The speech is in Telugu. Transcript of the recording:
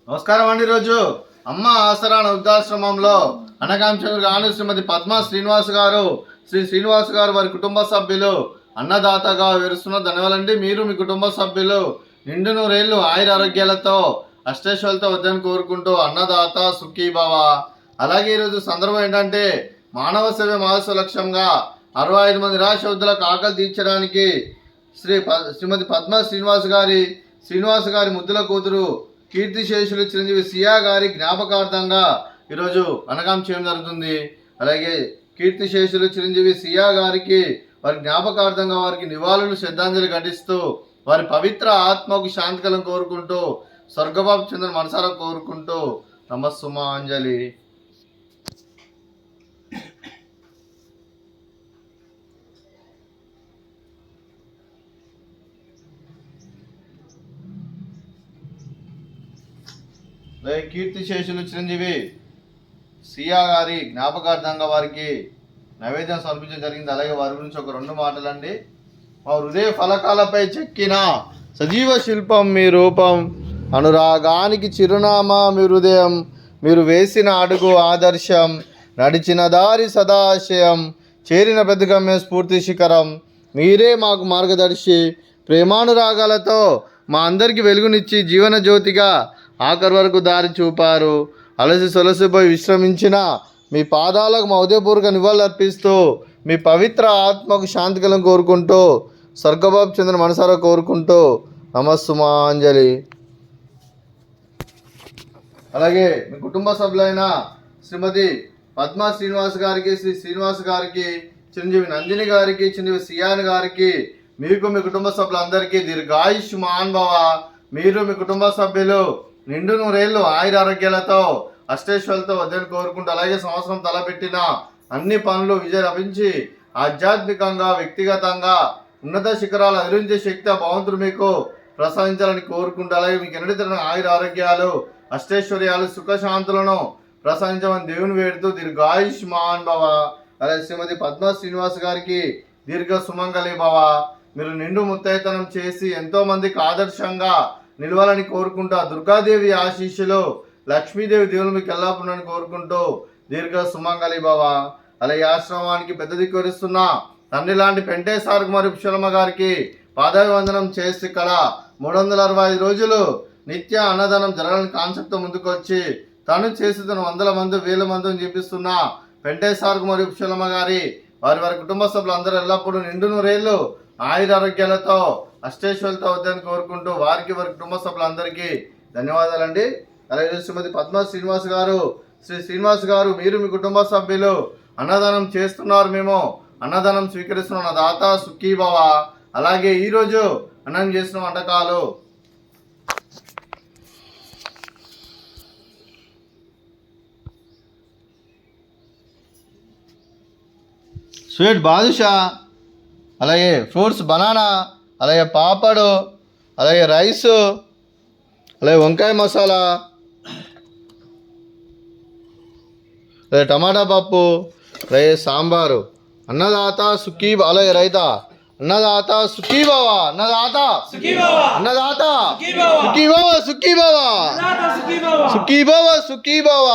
నమస్కారం అండి. ఈరోజు అమ్మ ఆసరా వృద్ధాశ్రమంలో అనకాంచంద్ర గాను శ్రీమతి పద్మా శ్రీనివాస్ గారు, శ్రీ శ్రీనివాస్ గారు వారి కుటుంబ సభ్యులు అన్నదాతగా విరుస్తున్న ధన్యవాదాలండి. మీరు మీ కుటుంబ సభ్యులు నిండు నూరేళ్లు ఆయుర ఆరోగ్యాలతో అష్టైశ్వర్యాలతో వద్దని కోరుకుంటూ అన్నదాత సుఖీభవ. అలాగే ఈరోజు సందర్భం ఏంటంటే మానవ సేవ మహోత్సవ లక్ష్యంగా 65 మంది నిరాశ వృద్ధులకు ఆకలి తీర్చడానికి శ్రీమతి పద్మా శ్రీనివాస్ గారి ముద్దుల కూతురు కీర్తిశేషులు చిరంజీవి సియా గారి జ్ఞాపకార్థంగా ఈరోజు అనగాం చేయడం జరుగుతుంది. అలాగే కీర్తిశేషులు చిరంజీవి సియా గారికి వారి జ్ఞాపకార్థంగా వారికి నివాళులు శ్రద్ధాంజలి ఘటిస్తూ వారి పవిత్ర ఆత్మకు శాంతికలం కోరుకుంటూ స్వర్గబాబు చంద్ర మనసారా కోరుకుంటూ నమస్సుమాంజలి. కీర్తిశేషులు చిరంజీవి సియా గారి జ్ఞాపకార్థంగా వారికి నైవేద్యం సమర్పించడం జరిగింది. అలాగే వారి గురించి ఒక 2 మాటలండి. మా హృదయ ఫలకాలపై చెక్కిన సజీవ శిల్పం మీ రూపం, అనురాగానికి చిరునామా మీ హృదయం, మీరు వేసిన అడుగు ఆదర్శం, నడిచిన దారి సదాశయం, చేరిన ప్రతిగమ్య స్ఫూర్తి శిఖరం, మీరే మాకు మార్గదర్శి, ప్రేమానురాగాలతో మా అందరికీ వెలుగునిచ్చి జీవన జ్యోతిగా ఆఖరి వరకు దారి చూపారు. అలసి సొలసిపోయి విశ్రమించిన మీ పాదాలకు మా ఉదయపూర్వక నివాళులు అర్పిస్తూ మీ పవిత్ర ఆత్మకు శాంతికలం కోరుకుంటూ స్వర్గబాబు చంద్ర మనసారా కోరుకుంటూ నమస్సుమాంజలి. అలాగే మీ కుటుంబ సభ్యులైన శ్రీమతి పద్మా శ్రీనివాస్ గారికి, శ్రీ శ్రీనివాస్ గారికి, చిరంజీవి నందిని గారికి, చిరంజీవి సియాన్ గారికి, మీకు మీ కుటుంబ సభ్యులందరికీ దీర్ఘాయుష్మాన్ భవ. మీరు మీ కుటుంబ సభ్యులు నిండు నూరేళ్లు ఆయుర ఆరోగ్యాలతో అష్టైశ్వర్యాలతో వద్దని కోరుకుంటూ అలాగే సంవత్సరం తలపెట్టిన అన్ని పనులు విజయ లభించి ఆధ్యాత్మికంగా వ్యక్తిగతంగా ఉన్నత శిఖరాలు అధిరించే శక్తి భగవంతుడు మీకు ప్రసాదించాలని కోరుకుంటూ అలాగే మీకు ఎన్నడూ ఆయుర ఆరోగ్యాలు అష్టైశ్వర్యాలు సుఖశాంతులను ప్రసాదించమని దేవుని వేడుతూ దీర్ఘాయుష్మాన్ భవ. అలాగే శ్రీమతి పద్మా శ్రీనివాస్ గారికి దీర్ఘ సుమంగళి భవ. మీరు నిండు ముత్తైతనం చేసి ఎంతో మందికి ఆదర్శంగా నిలవాలని కోరుకుంటూ దుర్గాదేవి ఆశీస్సులు లక్ష్మీదేవి దేవుని మీకు ఎల్లాపుండని కోరుకుంటూ దీర్ఘ సుమంగళి భవ. అలాగే ఆశ్రమానికి పెద్ద దిక్కువరిస్తున్న తండ్రి లాంటి పెంటేశ్వర కుమారి పుష్పలమ్మ గారికి పాదాభివందనం చేసి ఇక్కడ 365 రోజులు నిత్య అన్నదానం జరగాలని కాన్సెప్ట్తో ముందుకు వచ్చి తను చేస్తున్న 100 మంది 1000 మందిని చూపిస్తున్న పెంటేశ్వర కుమారి పుష్పలమ్మ గారి వారి కుటుంబ సభ్యులు ఎల్లప్పుడూ నిండు నూరేళ్లు ఆయుర ఆరోగ్యాలతో అష్టైశ్వర్యాలతో వద్దని కోరుకుంటూ వారి కుటుంబ సభ్యులందరికీ ధన్యవాదాలండి. అలాగే శ్రీమతి పద్మా శ్రీనివాస్ గారు, శ్రీ శ్రీనివాస్ గారు, మీరు మీ కుటుంబ సభ్యులు అన్నదానం చేస్తున్నారు, మేము అన్నదానం స్వీకరిస్తున్న దాత సుఖీభవ. అలాగే ఈరోజు అన్నం చేసిన వంటకాలు స్వీట్ బాదుషా, అలాగే ఫ్రూట్స్ బనానా, అలాగే పాపడు, అలాగే రైసు, అలాగే వంకాయ మసాలా, అలాగే టమాటా పప్పు, అలాగే సాంబారు. అన్నదాత సుఖీ, అలాగే రైతా. అన్నదాత సుఖీభవ, అన్నదాత అన్నదాత సుఖీభవ, సుఖీభవ సుఖీభవ, సుఖీభవ.